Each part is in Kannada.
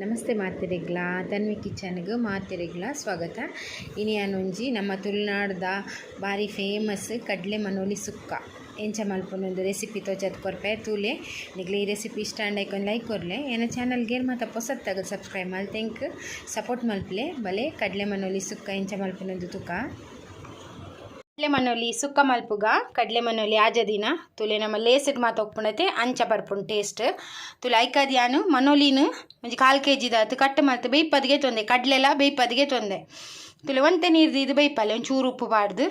ನಮಸ್ತೆ ಮಾತೆರೆಗ್ಲ ತನ್ವಿ ಕಿಚನ್ಗೆ ಮಾತೆರೆಗ್ಲ ಸ್ವಾಗತ. ಇನಿಯಾನೊಂಜಿ ನಮ್ಮ ತುಳುನಾಡ್ದ ಬಾರಿ ಫೇಮಸ್ ಕಡ್ಲೆ ಮನೋಲಿ ಸುಕ್ಕ ಎಂಚ ಮಲ್ಪೊಂದು ರೆಸಿಪಿ ತೋಜದ್ ಕೊರ್ಪೆ ತೂಲೆ ನಿಗ್ಲೆ ಈ ರೆಸಿಪಿ ಇಷ್ಟ ಅಂಡೈಕೊಂಡು ಲೈಕ್ ಕೊರ್ಲೆ ಏನ ಚಾನಲ್ಗೆ ಮತ್ತು ಹೊಸತ್ತಾಗ ಸಬ್ಸ್ಕ್ರೈಬ್ ಮಲ್ತೆಂಕ್ ಸಪೋರ್ಟ್ ಮಲ್ಪಲೆ ಬಲೆ ಕಡ್ಲೆ ಮನೋಲಿ ಸುಕ್ಕ ಎಂಚ ಮಲ್ಪೊಂದು ತುಕ ಕಡ್ಲೆ ಮನೋಲಿ ಸುಕ್ಕ ಮಲ್ಪುಗ ಕಡ್ಲೆ ಮನೋಲಿ ಆಜದಿನ ತುಲೆ ನಮ್ಮ ಲೇಸಿಡ್ ಮಾತು ಒಪ್ಪುಣತೆ ಅಂಚ ಬರ್ಪುಂಡು ಟೇಸ್ಟ್ ತುಲೆ ಐಕದಿಯಾನು ಮನೋಲಿನ ಒಂಜಿ 1/4 kg ದಾತು ಕಟ್ ಮಲ್ತು ಬೇಯ್ಪದಿಗೆ ತೊಂದೆ ಕಡ್ಲೆಲ್ಲ ಬೇಯ್ಪದಿಗೆ ತೊಂದೆ ತುಲೆ ಒಂತೆ ನೀರ್ದು ಇದು ಬೇಯ್ಪಲ್ಲೆ ಒಂಚೂರು ಉಪ್ಪು ಪಾಡ್ದು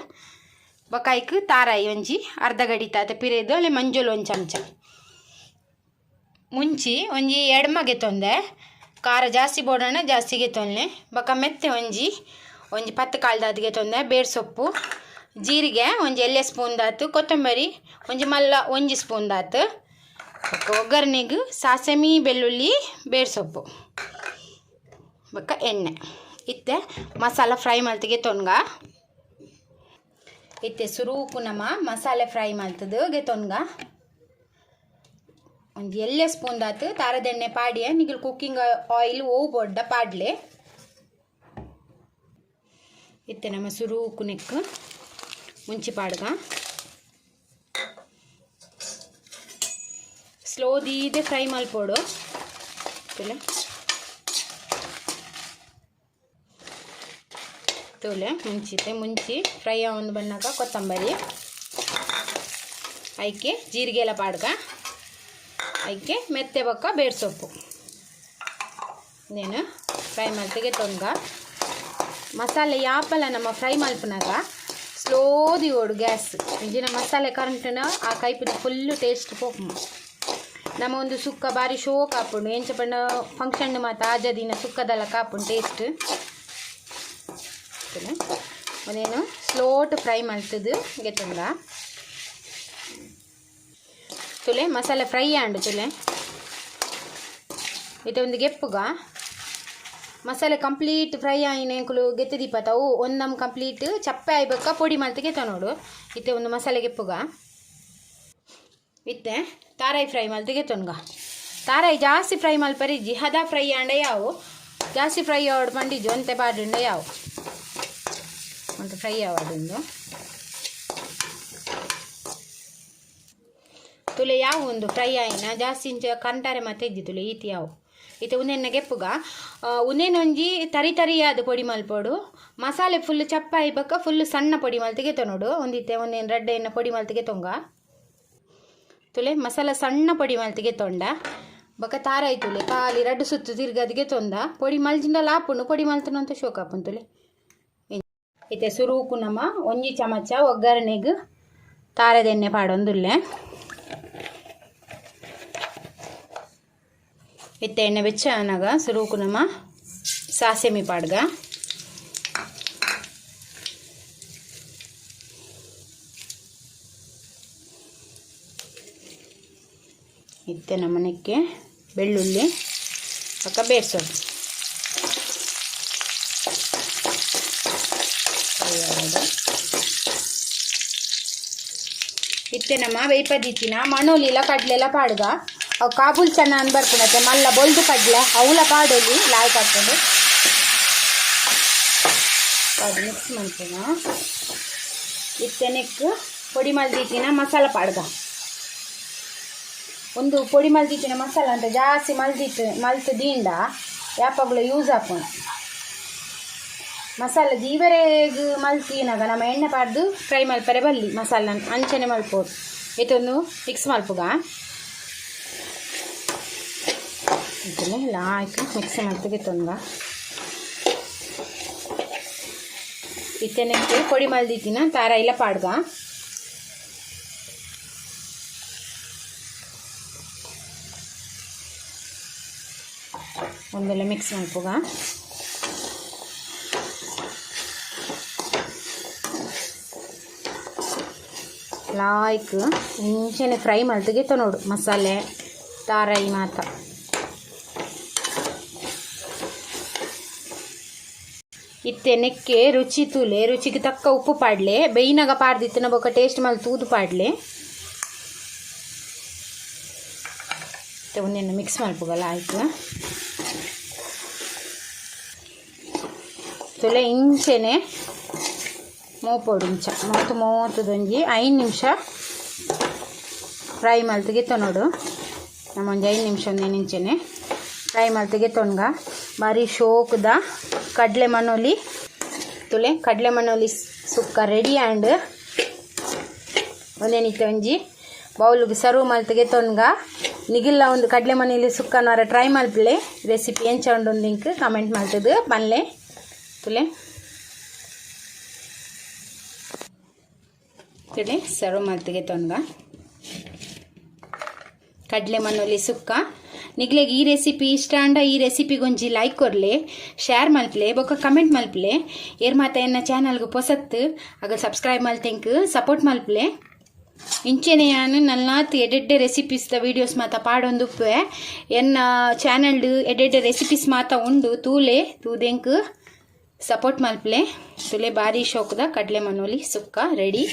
ಬಕಾಯ್ಕ್ ತಾರಾಯಿ ಒಂಜಿ ಅರ್ಧ ಗಡಿ ತಾತ ಪಿರೇದು ಅಲ್ಲೇ ಮಂಜೋಲು ಒಂದು ಚಮಚ ಮುಂಚಿ ಒಂಜಿ ಎಡ್ಮಗೆ ತೊಂದೆ ಖಾರ ಜಾಸ್ತಿ ಬೋಡೋಣ ಜಾಸ್ತಿಗೆ ತೊಂದೆ ಬಕ ಮೆತ್ತೆ ಒಂಜಿ 10 ಕಾಳ್ದಾತಿಗೆ ತೊಂದೆ ಬೇರ್ ಸೊಪ್ಪು ಜೀರಿಗೆ ಒಂಜಿ ಎಲ್ಲೆ ಸ್ಪೂನ್ ದಾತು ಕೊತ್ತಂಬರಿ ಒಂಜಿ ಮಲ್ಲ 1 ಸ್ಪೂನ್ ದಾತು ಒಗ್ಗರಣೆಗೆ ಸಾಸಮಿ ಬೆಳ್ಳುಳ್ಳಿ ಬೇರ್ ಸೊಪ್ಪು ಬಕ್ಕ ಎಣ್ಣೆ ಇತ್ತೆ ಮಸಾಲ ಫ್ರೈ ಮಲ್ತಿಗೆ ತೊನ್ಗ ಇತ್ತೆ ಸುರೂಪು ನಮ್ಮ ಮಸಾಲೆ ಫ್ರೈ ಮಲ್ತದು ಗೆ ತೊನ್ಗ ಒಂಜಿ ಎಲ್ಲೆ ಸ್ಪೂನ್ ದಾತು ತಾರದೆಣ್ಣೆ ಪಾಡಿಯ ನಿಗಲ್ ಕುಕ್ಕಿಂಗ್ ಆಯಿಲ್ ಓ ಬೊಡ್ಡ ಪಾಡ್ಲೆ ಇತ್ತೆ ನಮ್ಮ ಸುರೂಕು ನೆಕ್ಕು ಮುಂಚಿ ಪಾಡ್ಗ ಸ್ಲೋ ದೀದೆ ಫ್ರೈ ಮಲ್ಪೋಡು ತೋಲೆ ಮುಂಚಿ ಫ್ರೈ ಒಂದು ಬಣ್ಣಗ ಕೊತ್ತಂಬರಿ ಐಕೆ ಜೀರಿಗೆ ಎಲ್ಲ ಪಾಡ್ಗ ಐಕೆ ಮೆತ್ತೆ ಬಕ್ಕ ಬೇರ್ ಸೊಪ್ಪು ನೇನು ಫ್ರೈ ಮಲ್ತಿಗೆ ತೊಂಗ ಮಸಾಲೆ ಯಾಪಲ್ಲ ನಮ್ಮ ಫ್ರೈ ಮಲ್ಪನಾಗ ಸ್ಲೋದಿ ಓಡು ಗ್ಯಾಸ್ ಇಂಜಿನ ಮಸಾಲೆ ಕರೆಂಟ್ನ ಆ ಕೈಪಿನ ಫುಲ್ಲು ಟೇಸ್ಟ್ ಪೋಪು ನಮ್ಮ ಒಂದು ಸುಕ್ಕ ಬಾರಿ ಶೋಕ್ ಹಾಪುಂಡು ಎಂಚ ಪಂಡ ಫಂಕ್ಷನ್ ಮತ್ತು ಆಜದಿನ ಸುಕ್ಕದಲ್ಲ ಕಾಪುಂಡು ಟೇಸ್ಟ್ ಅದೇನು ಸ್ಲೋಟ್ ಫ್ರೈ ಮಲ್ತದು ಗೆತ್ತಂದ ತುಲೆ ಮಸಾಲೆ ಫ್ರೈ ಆಂಡು ತುಲೆ ಇದೊಂದು ಗೆಪ್ಪುಗ ಮಸಾಲೆ ಕಂಪ್ಲೀಟ್ ಫ್ರೈ ಆಯಿನೇಕುಲು ಗೆತ್ತೆ ದೀಪತ್ತವು ಒಂದಮ್ ಕಂಪ್ಲೀಟ್ ಚಪ್ಪೆ ಆಯ್ಬೇಕ ಪೊಡಿ ಮಲ್ತಿಗೆ ತನೋಡು ಇತ್ತೆ ಒಂದು ಮಸಾಲೆ ಗೆಪ್ಪುಗ ಇತ್ತೆ ತಾರಾಯಿ ಫ್ರೈ ಮಲ್ತಿಗೆ ತೊನ್ಗ ತಾರಾಯಿ ಜಾಸ್ತಿ ಫ್ರೈ ಮಲ್ಪರಿಜ್ಜಿ ಹದ ಫ್ರೈ ಆಂಡೆ ಯಾವು ಜಾಸ್ತಿ ಫ್ರೈ ಆವಡು ಪಂಡಿಜ್ಜು ಅಂತೆ ಪಾಡುಂಡೆ ಯಾವು ಅಂತ ಫ್ರೈ ಆವಡುಂದು ತುಲೆ ಯಾವ ಒಂದು ಫ್ರೈ ಆಯಿನ ಜಾಸ್ತಿ ಇಂಚ ಕಂಟಾರೆ ಮತ್ತೆ ಇಜ್ಜಿ ತುಲೆ ಈತಿ ಯಾವು ಇತ್ತೆ ಉನ್ನೆನ್ನ ಗೆಪ್ಪುಗ ಉನ್ನೇನೊಂಜಿ ತರಿಯಾದ ಪೊಡಿ ಮಲ್ಪೋಡು ಮಸಾಲೆ ಫುಲ್ ಚಪ್ಪ ಆಯ್ಬಕ್ಕ ಫುಲ್ ಸಣ್ಣ ಪೊಡಿ ಮಲ್ತಿಗೆ ತೊನೋಡು ಒಂದಿತ್ತೆ ಒಂದೇನು ರೆಡ್ ಎಣ್ಣೆ ಪೊಡಿ ಮಲ್ತಿಗೆ ತೊಂಗ ತುಲೆ ಮಸಾಲ ಸಣ್ಣ ಪೊಡಿ ಮಲ್ತಿಗೆ ತೊಂಡ ಬಕ್ಕ ತಾರಾಯಿ ತುಲೆ ಖಾಲಿ 2 ಸುತ್ತು ತಿರ್ಗದಿಗೆ ತೊಂದ ಪೊಡಿ ಮಲ್ಚಿಂದ ಲಾಪುಂಡು ಪೊಡಿ ಮಲ್ತನು ಅಂತ ಶೋಕ್ ಹಾಪುನ್ ತುಲೆ ಇತ್ತೆ ಸುರೂಕು ನಮ್ಮ 1 ಚಮಚ ಒಗ್ಗರಣೆಗೆ ತಾರದೆಣ್ಣೆ ಪಾಡೊಂದುಲ್ಲೆ ಇತ್ತೆ ಎಣ್ಣೆ ಬೆಚ್ಚ ಅನ್ನಾಗ ಸುರೂಕು ನಮ್ಮ ಸಾಸೆಮಿ ಪಾಡ್ಗ ಇತ್ತೆ ನಮ್ಮನೆಕ್ಕೆ ಬೆಳ್ಳುಳ್ಳಿ ಪಕ್ಕ ಬೇರ್ಸೋದು ಇತ್ತೆ ನಮ್ಮ ವೈಪದಿತ್ತಿನ ಮಣೋಲಿಲ ಕಡ್ಲೆಲ್ಲ ಪಾಡ್ಗ ಅವು ಕಾಬೂಲ್ ಚೆನ್ನ ಅನ್ ಬರ್ಪುಣತೆ ಮಲ್ಲ ಬೊಲ್ದು ಕಡ್ಲೆ ಅವಳ ಪಾಡೋಲಿ ಲಾಯ್ ಕಟ್ಕೊಂಡು ಪಾಡು ಮಿಕ್ಸ್ ಮಾಡ್ತೀನ ಇತ್ತೆ ನೆಕ್ಕು ಪೊಡಿ ಮಲ್ದಿತ್ತಿನ ಮಸಾಲ ಪಾಡ್ಗ ಒಂದು ಪೊಡಿ ಮಲ್ದಿತ್ತಿನ ಮಸಾಲ ಅಂತ ಜಾಸ್ತಿ ಮಲ್ತು ದೀಂಡ ಯಾಪಗಳು ಯೂಸ್ ಹಾಕೋಣ ಮಸಾಲೆ ದೀವರೆಗೆ ಮಲ್ತಿನಾಗ ನಮ್ಮ ಎಣ್ಣೆ ಪಾಡ್ದು ಫ್ರೈ ಮಲ್ಪರೆ ಬಲ್ಲಿ ಮಸಾಲ ಅಂಚನೆ ಮಲ್ಪೋದು ಇದೊಂದು ಮಿಕ್ಸ್ ಮಲ್ಪುಗ ಲಾಯ್ಕು ಮಿಕ್ಸ್ ಮಲ್ತಿಗೆ ತೊಂಗ ಇತ್ತೆನೆಕ್ಕೆ ಪೊಡಿ ಮಲ್ದಿತ್ತಿನ ತಾರ ಇಲ್ಲ ಪಾಡ್ಗ ಒಂದೆಲ್ಲ ಮಿಕ್ಸ್ ಮಲ್ಪುಗ ಲಾಯ್ಕ್ ಇಂಚನೆ ಫ್ರೈ ಮಲ್ತಿಗೆ ತೊನೋಡು ಮಸಾಲೆ ತಾರಾಯಿ ಮಾತ ಇತ್ತೆ ನೆಕ್ಕೆ ರುಚಿ ತೂಲೆ ರುಚಿಗೆ ತಕ್ಕ ಉಪ್ಪು ಪಾಡ್ಲೆ ಬೇಯಿನಾಗ ಪಾಡ್ದಿತ್ತಿನ ಬೊಕ್ಕ ಟೇಸ್ಟ್ ಮಲ್ ತೂದು ಪಾಡ್ಲೆ ಒಂದೇನು ಮಿಕ್ಸ್ ಮಲ್ಪುಗಲ್ಲ ಆಯ್ತು ತುಲೆ ಇಂಚೆನೆ ಮೂಪೊಡು ಇಂಚ ಮೂವತ್ತೊಂಜಿ 5 ನಿಮಿಷ ಫ್ರೈ ಮಲ್ತಿಗೆ ತೊನೋಡು ನಮ್ಮೊಂದು 5 ನಿಮಿಷ ಒಂದೇನಿಂಚೆನೆ ಫ್ರೈ ಮಲ್ತಿಗೆ ತೊನ್ಗ ಬಾರಿ ಶೋಕದ ಕಡಲೆ ಮನೋಲಿ ತುಲೆ ಕಡಲೆ ಮನೋಲಿ ಸುಕ್ಕ ರೆಡಿ ಆ್ಯಂಡ್ ಒಂದೇನಿತ್ತೆ ಒಂಜಿ ಬೌಲ್ಗೆ ಸರ್ವ್ ಮಲ್ತಿಗೆ ತೊನ್ಗ ನಿಗಿಲ್ಲ ಒಂದು ಕಡಲೆ ಮನೇಲಿ ಸುಕ್ಕನವರ ಟ್ರೈ ಮಲ್ಪಲೆ ರೆಸಿಪಿ ಎಂಚ ಉಂಡು ಲಿಂಕ್ ಕಮೆಂಟ್ ಮಾಡ್ತದೆ ಪನ್ಲೆ ತುಲೆ ತುಲೆ ಸರ್ವ್ ಮಲ್ತಿಗೆ ತೊನ್ಗ ಕಡಲೆ ಮನೋಲಿ ಸುಕ್ಕ ನಿಗ್ಲೆಗೆ ಈ ರೆಸಿಪಿ ಇಷ್ಟ ಅಂಡ ಈ ರೆಸಿಪಿಗೊಂಜಿ ಲೈಕ್ ಕೊರ್ಲೆ ಶೇರ್ ಮಲ್ಪಲೆ ಬೊಕ್ಕ ಕಮೆಂಟ್ ಮಲ್ಪಲೆ ಏರ್ ಮಾತ ಎನ್ನ ಚಾನಲ್ಗೆ ಪೊಸತ್ತು ಆಗ ಸಬ್ಸ್ಕ್ರೈಬ್ ಮಲ್ತೆಂಕ್ ಸಪೋರ್ಟ್ ಮಲ್ಪಲೆ ಇಂಚೆನೆ ನಾನು ನಲ್ಲಾತ್ ಎಡೆಡ್ಡೆ ರೆಸಿಪೀಸ್ದ ವೀಡಿಯೋಸ್ ಮಾತ ಪಾಡೊಂದುಪ್ಪೆ ಎನ್ನ ಚಾನಲ್ಡ್ ಎಡೆಡ್ಡೆ ರೆಸಿಪೀಸ್ ಮಾತ ಉಂಡು ತೂದೆಂಕ್ ಸಪೋರ್ಟ್ ಮಲ್ಪಲೆ ತುಲೆ ಬಾರಿ ಶೋಕದ ಕಡಲೆ ಮನೋಲಿ ಸುಕ್ಕ ರೆಡಿ.